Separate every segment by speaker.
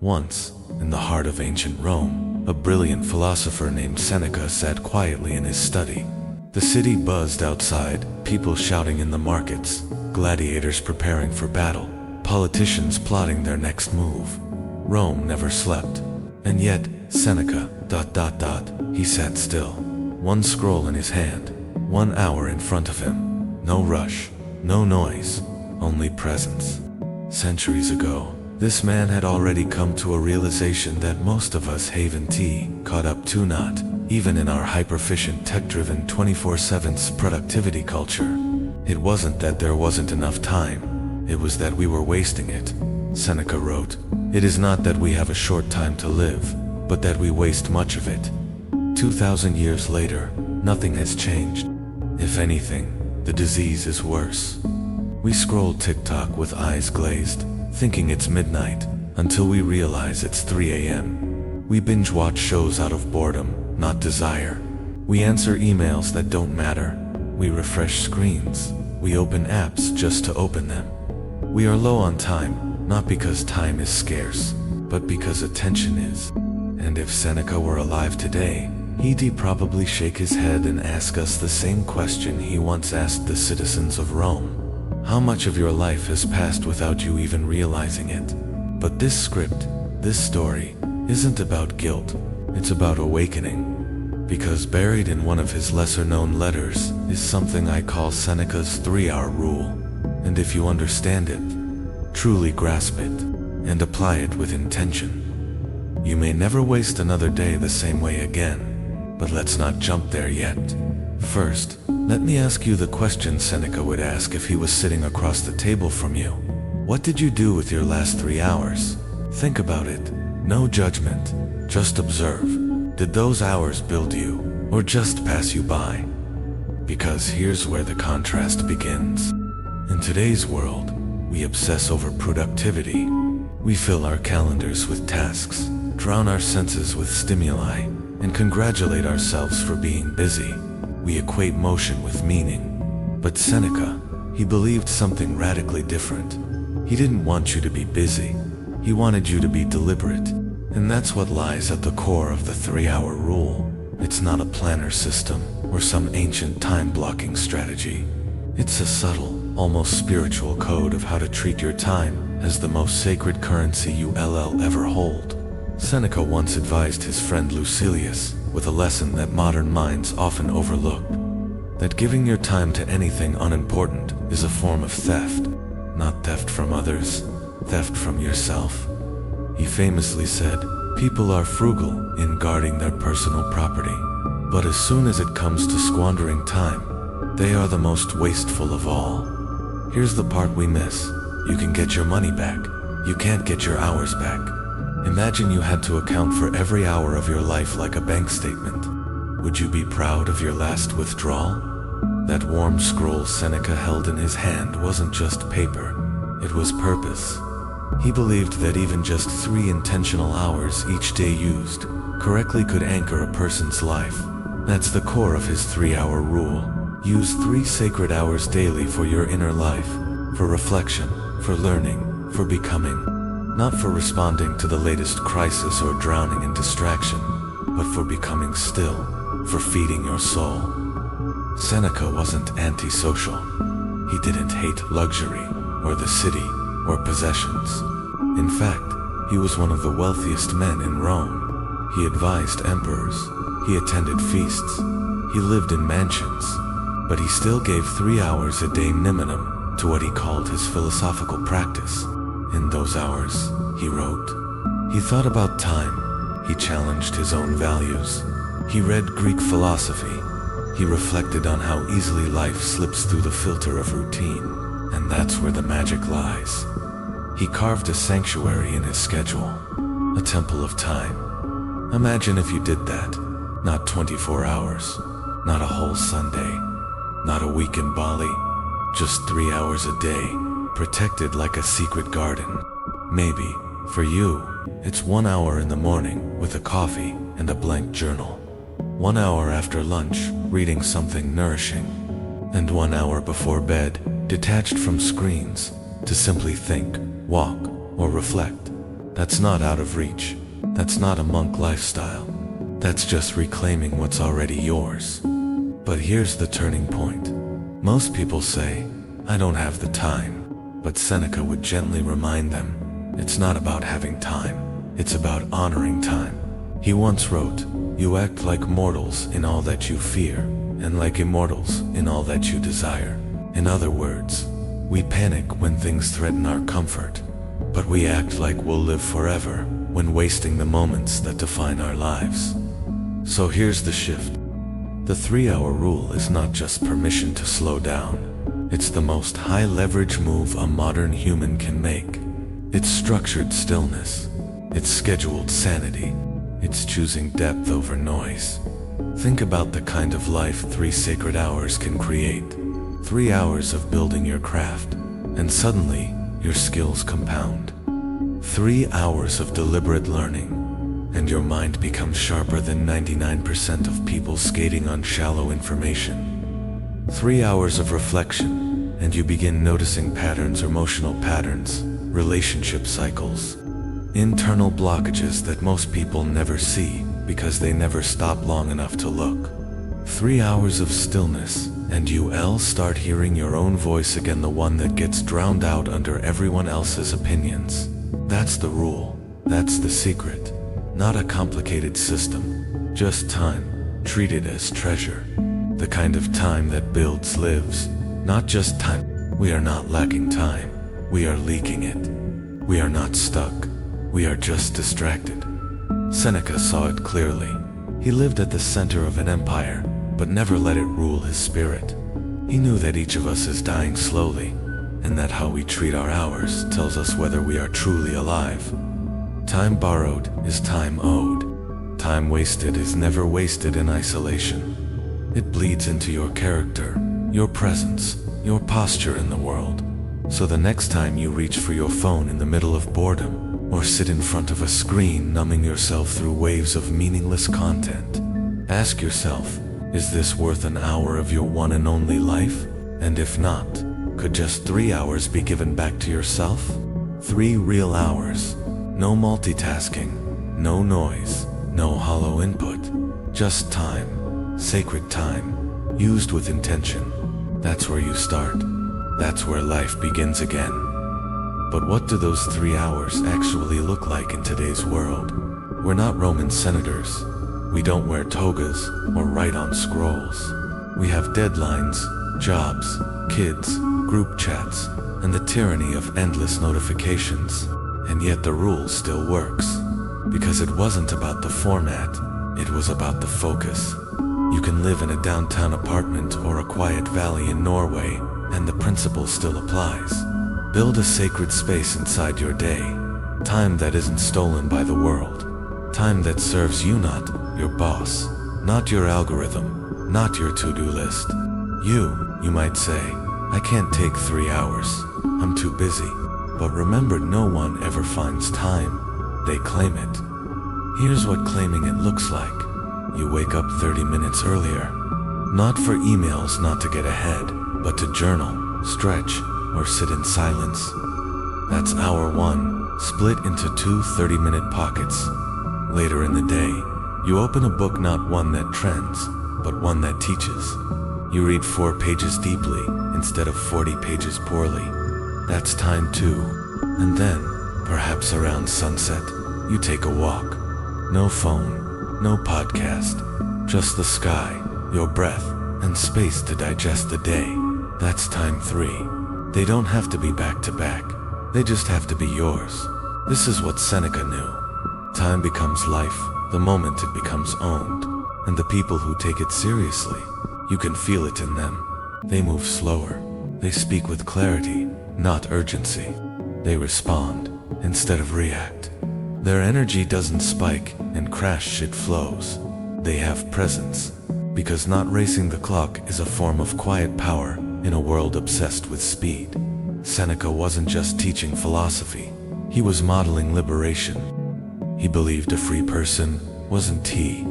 Speaker 1: Once, in the heart of ancient Rome, a brilliant philosopher named Seneca sat quietly in his study. The city buzzed outside, people shouting in the markets, gladiators preparing for battle, politicians plotting their next move. Rome never slept. And yet, Seneca, he sat still. One scroll in his hand, 1 hour in front of him. No rush, no noise, only presence. Centuries ago, this man had already come to a realization that most of us haven't caught up to not, even in our hyper-efficient tech-driven 24/7 productivity culture. It wasn't that there wasn't enough time, it was that we were wasting it. Seneca wrote, "It is not that we have a short time to live, but that we waste much of it." 2,000 years later, nothing has changed. If anything, the disease is worse. We scroll TikTok with eyes glazed, thinking it's midnight, until we realize it's 3 a.m. We binge watch shows out of boredom, not desire. We answer emails that don't matter. We refresh screens. We open apps just to open them. We are low on time, not because time is scarce, but because attention is. And if Seneca were alive today, he'd probably shake his head and ask us the same question he once asked the citizens of Rome. How much of your life has passed without you even realizing it? But this script, this story, isn't about guilt, it's about awakening. Because buried in one of his lesser-known letters is something I call Seneca's 3-hour rule. And if you understand it, truly grasp it, and apply it with intention, you may never waste another day the same way again. But let's not jump there yet. First, let me ask you the question Seneca would ask if he was sitting across the table from you. What did you do with your last 3 hours? Think about it. No judgment. Just observe. Did those hours build you, or just pass you by? Because here's where the contrast begins. In today's world, we obsess over productivity. We fill our calendars with tasks, drown our senses with stimuli, and congratulate ourselves for being busy. We equate motion with meaning. But Seneca, he believed something radically different. He didn't want you to be busy. He wanted you to be deliberate. And that's what lies at the core of the 3-hour rule. It's not a planner system or some ancient time-blocking strategy. It's a subtle, almost spiritual code of how to treat your time as the most sacred currency you'll ever hold. Seneca once advised his friend Lucilius with a lesson that modern minds often overlook, that giving your time to anything unimportant is a form of theft, not theft from others, theft from yourself. He famously said, "People are frugal in guarding their personal property, but as soon as it comes to squandering time, they are the most wasteful of all." Here's the part we miss. You can get your money back. You can't get your hours back. Imagine you had to account for every hour of your life like a bank statement. Would you be proud of your last withdrawal? That warm scroll Seneca held in his hand wasn't just paper, it was purpose. He believed that even just 3 intentional hours each day used correctly could anchor a person's life. That's the core of his 3-hour rule. Use 3 sacred hours daily for your inner life, for reflection, for learning, for becoming. Not for responding to the latest crisis or drowning in distraction, but for becoming still, for feeding your soul. Seneca wasn't antisocial. He didn't hate luxury, or the city, or possessions. In fact, he was one of the wealthiest men in Rome. He advised emperors. He attended feasts. He lived in mansions. But he still gave 3 hours a day minimum to what he called his philosophical practice. In those hours, he wrote. He thought about time. He challenged his own values. He read Greek philosophy. He reflected on how easily life slips through the filter of routine. And that's where the magic lies. He carved a sanctuary in his schedule, a temple of time. Imagine if you did that. Not 24 hours, not a whole Sunday, not a week in Bali, just 3 hours a day, protected like a secret garden. Maybe, for you, it's 1 hour in the morning with a coffee and a blank journal. 1 hour after lunch, reading something nourishing. And 1 hour before bed, detached from screens, to simply think, walk, or reflect. That's not out of reach. That's not a monk lifestyle. That's just reclaiming what's already yours. But here's the turning point. Most people say, I don't have the time. But Seneca would gently remind them, it's not about having time. It's about honoring time. He once wrote, you act like mortals in all that you fear, and like immortals in all that you desire. In other words, we panic when things threaten our comfort, but we act like we'll live forever when wasting the moments that define our lives. So here's the shift. The 3-hour rule is not just permission to slow down. It's the most high-leverage move a modern human can make. It's structured stillness. It's scheduled sanity. It's choosing depth over noise. Think about the kind of life 3 sacred hours can create. 3 hours of building your craft, and suddenly your skills compound. 3 hours of deliberate learning, and your mind becomes sharper than 99% of people skating on shallow information. 3 hours of reflection, and you begin noticing patterns, emotional patterns, relationship cycles, internal blockages that most people never see because they never stop long enough to look. 3 hours of stillness, and you'll start hearing your own voice again, the one that gets drowned out under everyone else's opinions. That's the rule. That's the secret. Not a complicated system, just time, treated as treasure. The kind of time that builds, lives, not just time. We are not lacking time. We are leaking it. We are not stuck. We are just distracted. Seneca saw it clearly. He lived at the center of an empire, but never let it rule his spirit. He knew that each of us is dying slowly, and that how we treat our hours tells us whether we are truly alive. Time borrowed is time owed. Time wasted is never wasted in isolation. It bleeds into your character, your presence, your posture in the world. So the next time you reach for your phone in the middle of boredom, or sit in front of a screen numbing yourself through waves of meaningless content, ask yourself, is this worth an hour of your one and only life? And if not, could just 3 hours be given back to yourself? 3 real hours. No multitasking, no noise, no hollow input. Just time, sacred time, used with intention. That's where you start. That's where life begins again. But what do those 3 hours actually look like in today's world? We're not Roman senators. We don't wear togas or write on scrolls. We have deadlines, jobs, kids, group chats, and the tyranny of endless notifications. And yet the rule still works. Because it wasn't about the format, it was about the focus. You can live in a downtown apartment or a quiet valley in Norway, and the principle still applies. Build a sacred space inside your day. Time that isn't stolen by the world. Time that serves you, not your boss, not your algorithm, not your to-do list. You might say, I can't take 3 hours. I'm too busy. But remember, no one ever finds time. They claim it. Here's what claiming it looks like. You wake up 30 minutes earlier. Not for emails, not to get ahead, but to journal, stretch, or sit in silence. That's hour 1, split into 2 30-minute pockets. Later in the day, you open a book, not one that trends, but one that teaches. You read 4 pages deeply instead of 40 pages poorly. That's time 2. And then, perhaps around sunset, you take a walk. No phone, no podcast, just the sky, your breath, and space to digest the day. That's time 3. They don't have to be back to back. They just have to be yours. This is what Seneca knew. Time becomes life the moment it becomes owned. And the people who take it seriously, you can feel it in them. They move slower. They speak with clarity, not urgency. They respond instead of react. Their energy doesn't spike and crash, it flows. They have presence, because not racing the clock is a form of quiet power in a world obsessed with speed. Seneca wasn't just teaching philosophy, he was modeling liberation. He believed a free person wasn't he,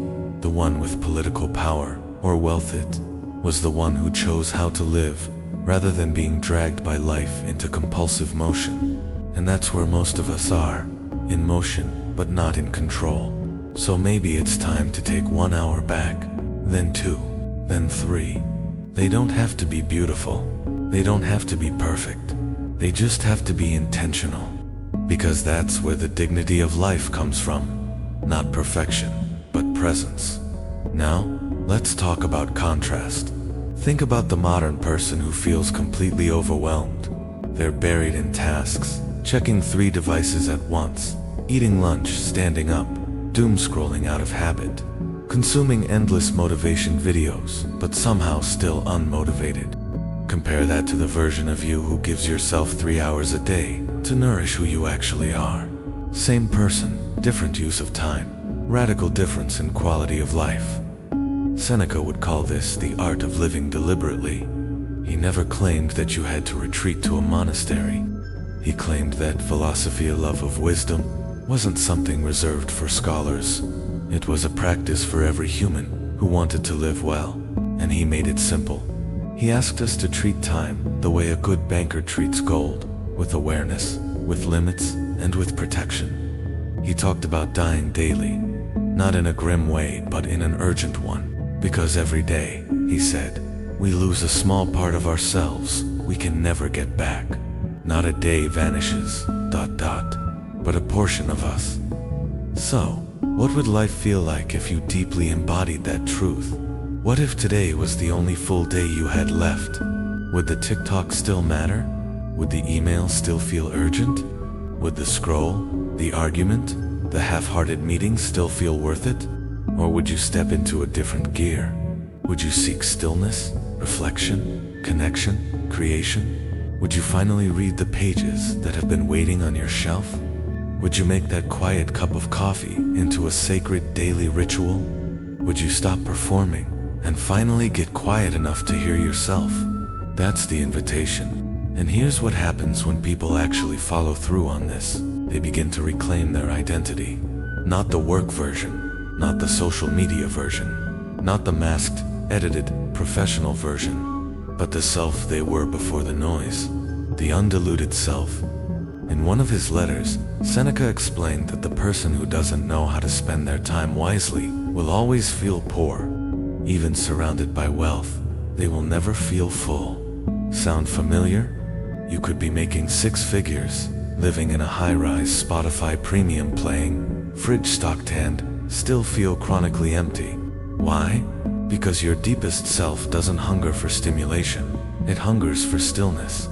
Speaker 1: the one with political power or wealth. It was the one who chose how to live rather than being dragged by life into compulsive motion. And that's where most of us are, in motion, but not in control. So maybe it's time to take 1 hour back, then 2, then 3. They don't have to be beautiful. They don't have to be perfect. They just have to be intentional. Because that's where the dignity of life comes from. Not perfection, but presence. Now, let's talk about contrast. Think about the modern person who feels completely overwhelmed. They're buried in tasks, checking 3 devices at once, eating lunch standing up, doom scrolling out of habit, consuming endless motivation videos, but somehow still unmotivated. Compare that to the version of you who gives yourself 3 hours a day to nourish who you actually are. Same person, different use of time, radical difference in quality of life. Seneca would call this the art of living deliberately. He never claimed that you had to retreat to a monastery. He claimed that philosophy, a love of wisdom, wasn't something reserved for scholars. It was a practice for every human who wanted to live well, and he made it simple. He asked us to treat time the way a good banker treats gold, with awareness, with limits, and with protection. He talked about dying daily, not in a grim way, but in an urgent one, because every day, he said, we lose a small part of ourselves we can never get back. Not a day vanishes, ... but a portion of us. So, what would life feel like if you deeply embodied that truth? What if today was the only full day you had left? Would the TikTok still matter? Would the email still feel urgent? Would the scroll, the argument, the half-hearted meeting still feel worth it? Or would you step into a different gear? Would you seek stillness, reflection, connection, creation? Would you finally read the pages that have been waiting on your shelf? Would you make that quiet cup of coffee into a sacred daily ritual? Would you stop performing and finally get quiet enough to hear yourself? That's the invitation. And here's what happens when people actually follow through on this. They begin to reclaim their identity. Not the work version, not the social media version, not the masked, edited, professional version, but the self they were before the noise, the undiluted self. In one of his letters, Seneca explained that the person who doesn't know how to spend their time wisely will always feel poor. Even surrounded by wealth, they will never feel full. Sound familiar? You could be making 6 figures, living in a high-rise Spotify premium playing, fridge stocked and still feel chronically empty. Why? Because your deepest self doesn't hunger for stimulation, it hungers for stillness.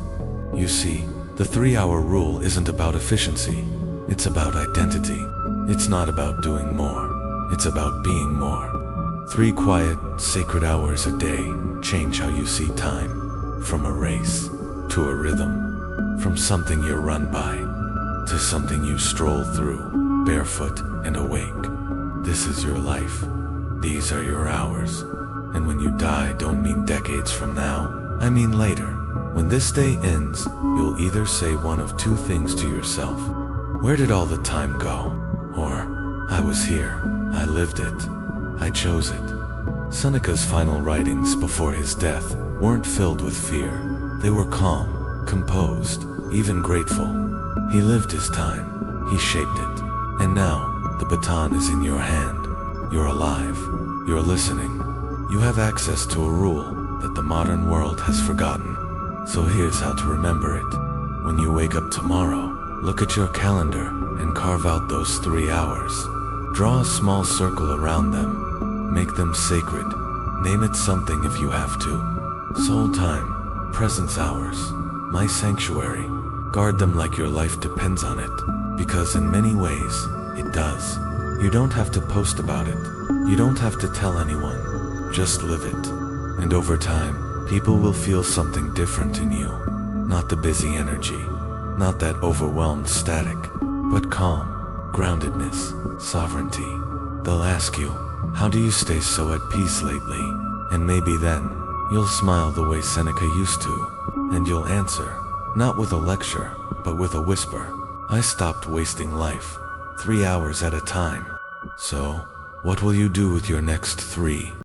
Speaker 1: You see, the 3-hour rule isn't about efficiency, it's about identity. It's not about doing more, it's about being more. 3 quiet, sacred hours a day change how you see time. From a race to a rhythm, from something you run by to something you stroll through, barefoot and awake. This is your life. These are your hours. And when you die, don't mean decades from now, I mean later. When this day ends, you'll either say one of 2 things to yourself. Where did all the time go? Or, I was here, I lived it, I chose it. Seneca's final writings before his death weren't filled with fear. They were calm, composed, even grateful. He lived his time, he shaped it. And now, the baton is in your hand. You're alive, you're listening. You have access to a rule that the modern world has forgotten. So here's how to remember it. When you wake up tomorrow, look at your calendar and carve out those 3 hours. Draw a small circle around them. Make them sacred. Name it something if you have to. Soul time, presence hours, my sanctuary. Guard them like your life depends on it, because in many ways, it does. You don't have to post about it. You don't have to tell anyone. Just live it. And over time, people will feel something different in you. Not the busy energy, not that overwhelmed static, but calm, groundedness, sovereignty. They'll ask you, how do you stay so at peace lately? And maybe then, you'll smile the way Seneca used to, and you'll answer, not with a lecture, but with a whisper. I stopped wasting life, 3 hours at a time. So, what will you do with your next 3?